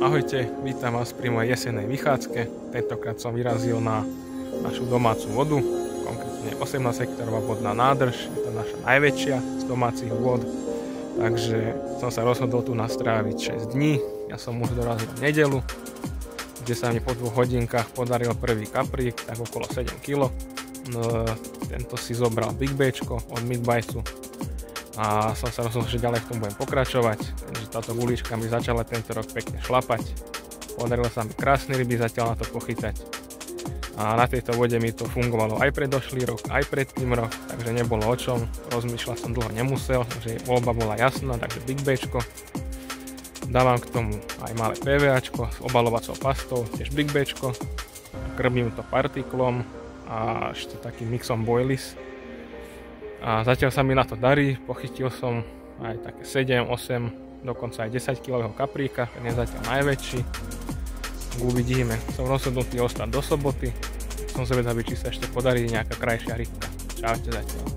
Ahojte, vítam vás pri mojej jesennej vychádzke. Tentokrát som vyrazil na našu domácu vodu, konkrétne 18 hektárová vodná nádrž, je to naša najväčšia z domácich vôd. Takže som sa rozhodol tu nastráviť 6 dní. Ja som už dorazil v nedeľu, kde sa mi po 2 hodinkách podaril prvý kaprík, tak okolo 7 kg. Tento si zobral Big Bčko od Midbajcu a som sa rozhodol, že ďalej v tom budem pokračovať. Takže táto gulička mi začala tento rok pekne šlapať. Podarilo sa mi krásne ryby zatiaľ na to pochytať. A na tejto vode mi to fungovalo aj predošlý rok, aj predtým rok, takže nebolo o čom. Rozmýšľať som dlho nemusel, že voľba bola jasná, takže Big Bčko. Dávam k tomu aj malé PVAčko s obalovacou pastou, tiež Big Bčko. Krmím to partiklom a ešte takým mixom boilies. A zatiaľ sa mi na to darí, pochytil som aj také 7, 8, dokonca aj 10 kg kapríka, ten je zatiaľ najväčší. Uvidíme, som rozhodnutý ostať do soboty, som zvedavý, či sa ešte podarí nejaká krajšia rybka. Čaute zatiaľ.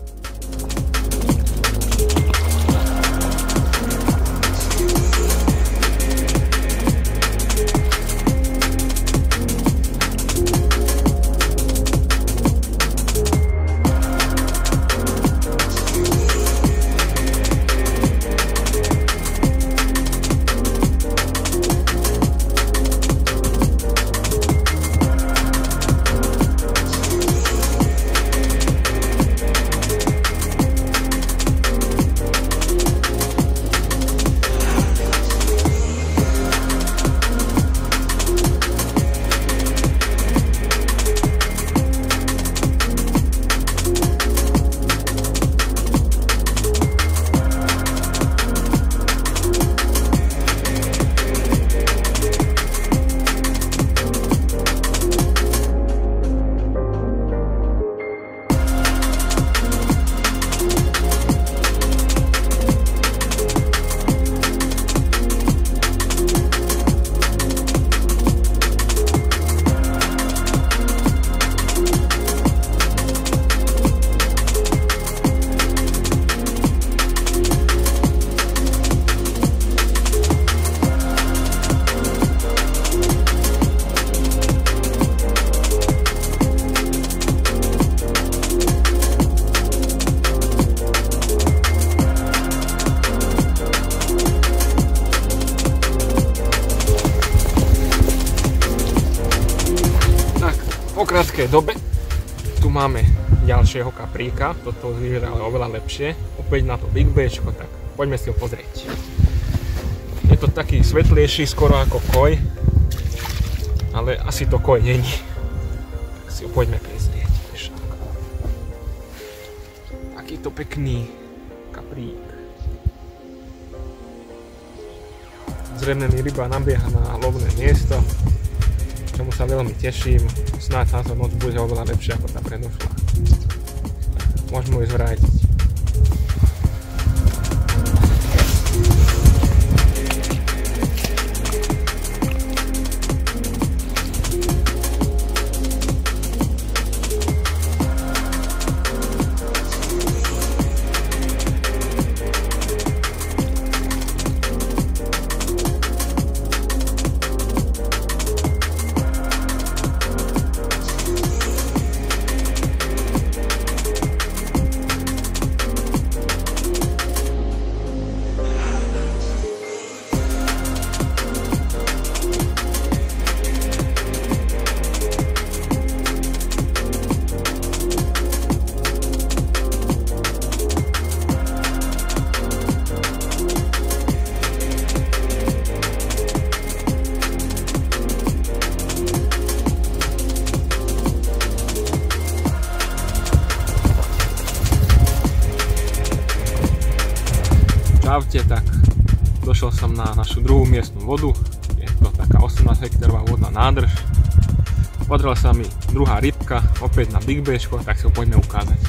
Po krátkej dobe tu máme ďalšieho kapríka, toto vyzerá ale oveľa lepšie, opäť na to Big Bčko, tak poďme si ho pozrieť. Je to taký svetlejší skoro ako koj, ale asi to koj není, tak si ho poďme prezrieť. Takýto pekný kaprík. Zrejme mi ryba nabieha na lovné miesto, čomu sa veľmi teším. Snáď táto noc bude oveľa lepšia ako tá predošlá. Môžeme ju zvrátiť. Čaute, tak došiel som na našu druhú miestnu vodu, je to taká 18 hektárová vodná nádrž. Podarila sa mi druhá rybka, opäť na Big Bčko, tak si ho poďme ukázať.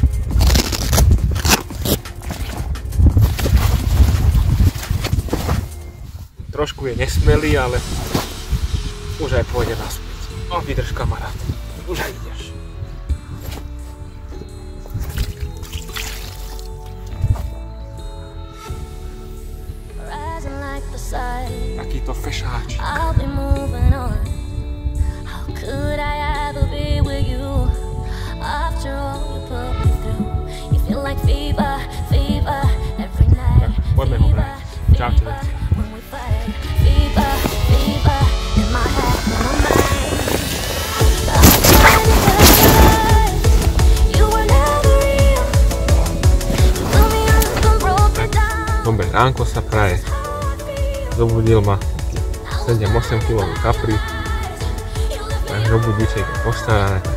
Trošku je nesmelý, ale už aj pôjde naspäť. No vydrž kamarát, už aj ideš. to fešáčik. Poďme ho brať. Čaute, veci. Dobre ránko sa praje. Zobudil ma 7-8 kg kapri. Náš robudíček je postarané, tak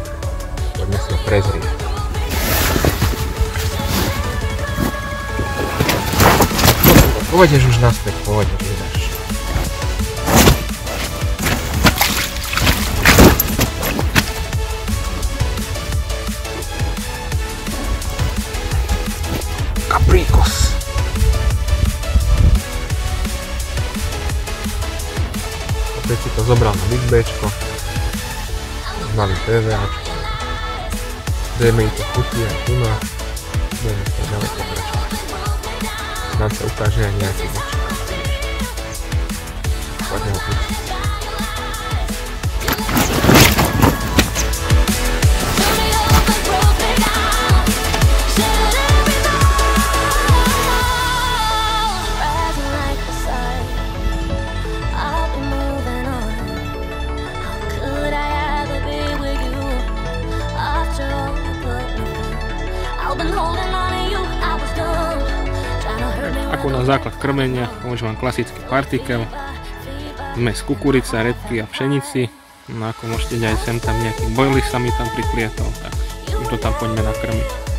poďme si ho prezrieť. Povedeš už naspäť, povedeš, vydáš. Kaprikos. Opäť si to zobral na Big Bčko. Malý PVAčko. Dajme i to chutí aj tu na. Budeme sa ďalej pokračovať. Nám sa ukáže aj nejaký boček. Poďme ho pustiť. Ako na základ krmenia používam klasický partikel, zmes kukurica, redky a pšenici. No ako môžete aj sem tam nejaký bojli sa mi tam priklietol, tak už to tam poďme nakrmiť.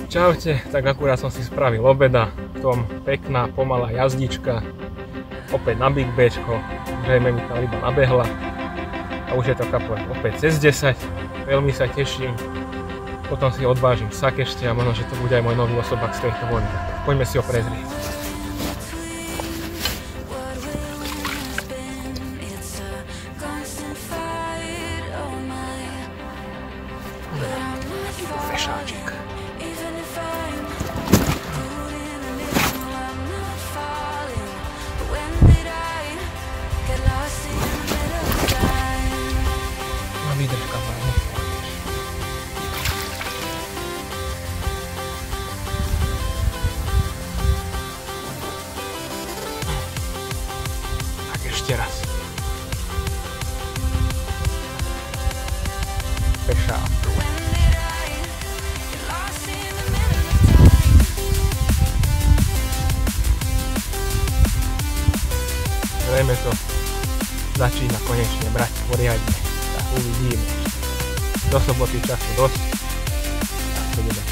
Čaute, tak akurát som si spravil obeda, v tom pekná pomalá jazdička, opäť na Big Bčko, zrejme mi tá ryba nabehla a už je to kaple opäť cez 10, veľmi sa teším, potom si odvážim sak ešte a možno, že to bude aj môj nový osobák z tejto vody, poďme si ho prezrieť. Fešáčik. Vydržka vážne. Tak ešte raz. Fešák. Zrejme to začína konečne brať poriadne. Uvidíme. Do soboty času dosť. Tak to bude.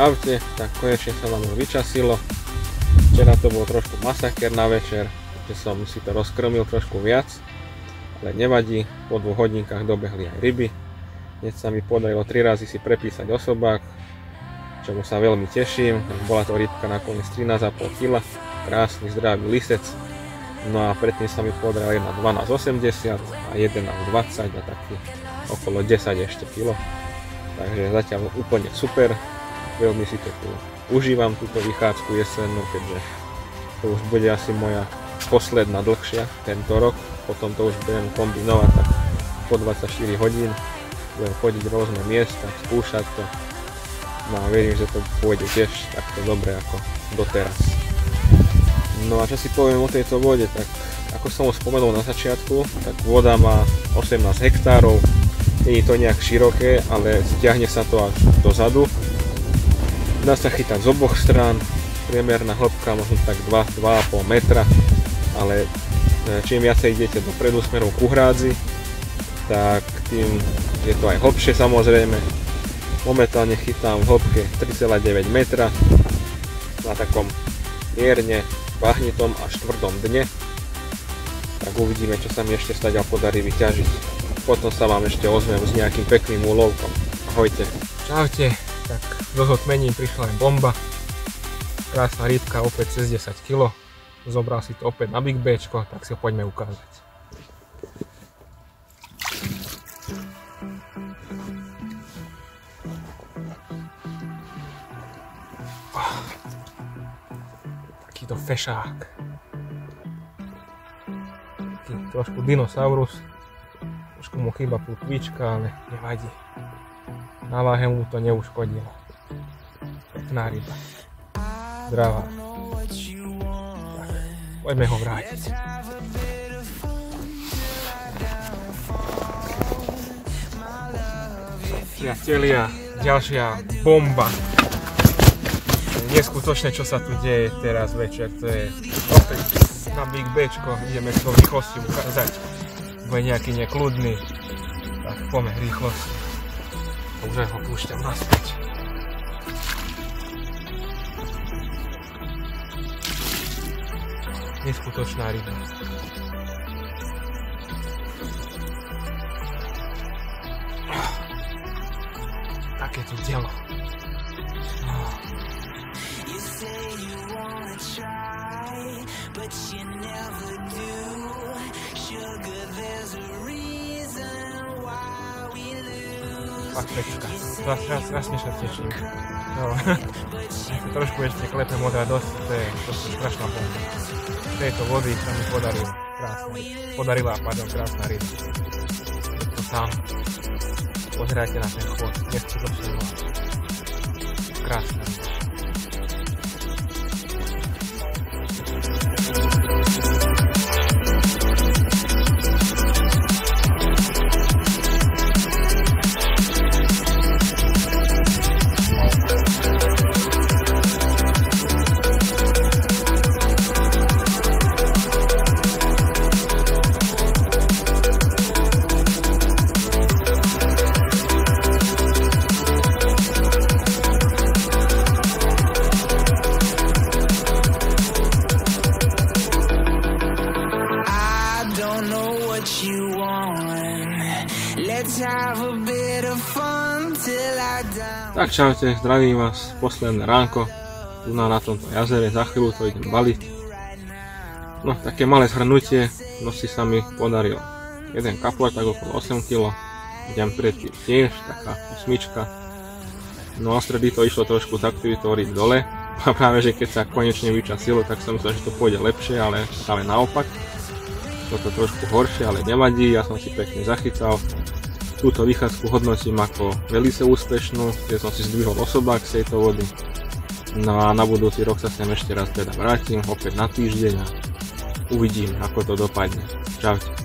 Čaute, tak konečne sa nám vyčasilo. Včera to bol trošku masaker na večer, že som si to rozkrmil trošku viac, ale nevadí, po 2 hodinkách dobehli aj ryby. Dnes sa mi podarilo 3 razy si prepísať osobák, čomu sa veľmi teším. Bola to rybka nakoniec 13,5 kg, krásny zdravý lisec. No a predtým sa mi podarilo jedna 12,80 a 11,20 a taký okolo 10 ešte kilo. Takže zatiaľ úplne super, veľmi si to tu užívam, túto vychádzku jesennú, keďže to už bude asi moja posledná dlhšia tento rok. Potom to už budem kombinovať tak po 24 hodín, budem chodiť rôzne miesta, skúšať to. No a verím, že to pôjde tiež takto dobre ako doteraz. No a čo si poviem o tejto vode, tak ako som už spomenul na začiatku, tak voda má 18 hektárov. Nie je to nejak široké, ale stiahne sa to až dozadu. Dá sa chytať z oboch strán, priemerná hĺbka možno tak 2,5 metra, ale čím viacej idete dopredu smerom ku hrádzi, tak tým je to aj hlbšie samozrejme. Momentálne chytám v hĺbke 3,9 metra na takom mierne bahnitom až tvrdom dne. Tak uvidíme, čo sa mi ešte stadiaľ podarí vyťažiť. Potom sa vám ešte ozvem s nejakým pekným úlovkom. Ahojte. Čaute. Tak do zotmením prišla aj bomba. Krásna rybka, opäť cez 10 kg. Zobral si to opäť na Big Bčko, tak si ho poďme ukázať. Takýto fešák. Taký trošku dinosaurus. Trošku mu chýba plutvička, ale nevadí. Na váhe mu to neuškodilo. Pekná ryba. Zdravá. Tak, poďme ho vrátiť. Priatelia, ďalšia bomba. Neskutočné, čo sa tu deje teraz večer. To je opäť na Big Bčko. Ideme to v rýchlosti ukázať. Bude nejaký nekľudný. Tak poďme rýchlosť. Už ho púšťam naspäť. Neskutočná ryba. Takéto dielo. Fakt pečka. Strašne sa teším. No. Trošku ešte klepe modrá dosť, to je strašná bomba. Z tejto vody sa mi podarila krásna ryba. Je to tam. Pozerajte na ten chvost, neskutočný voda. Krásna ryba. Tak čaute, zdravím vás, posledné ránko, tu na tomto jazere, za chvíľu to idem baliť. No, také malé zhrnutie, noci sa mi podaril jeden kapor, tak okolo 8 kg, idem predtým tiež, taká 8. No a stredy to išlo trošku z aktivitou rýb dole, a práve že keď sa konečne vyčasilo, tak som myslel, že to pôjde lepšie, ale práve naopak. Toto trošku horšie, ale nevadí, ja som si pekne zachycal. Túto vychádzku hodnotím ako veľmi úspešnú, kde som si zdvihol osobák z tejto vody. No a na budúci rok sa sem ešte raz teda vrátim, opäť na týždeň a uvidím, ako to dopadne. Čaute.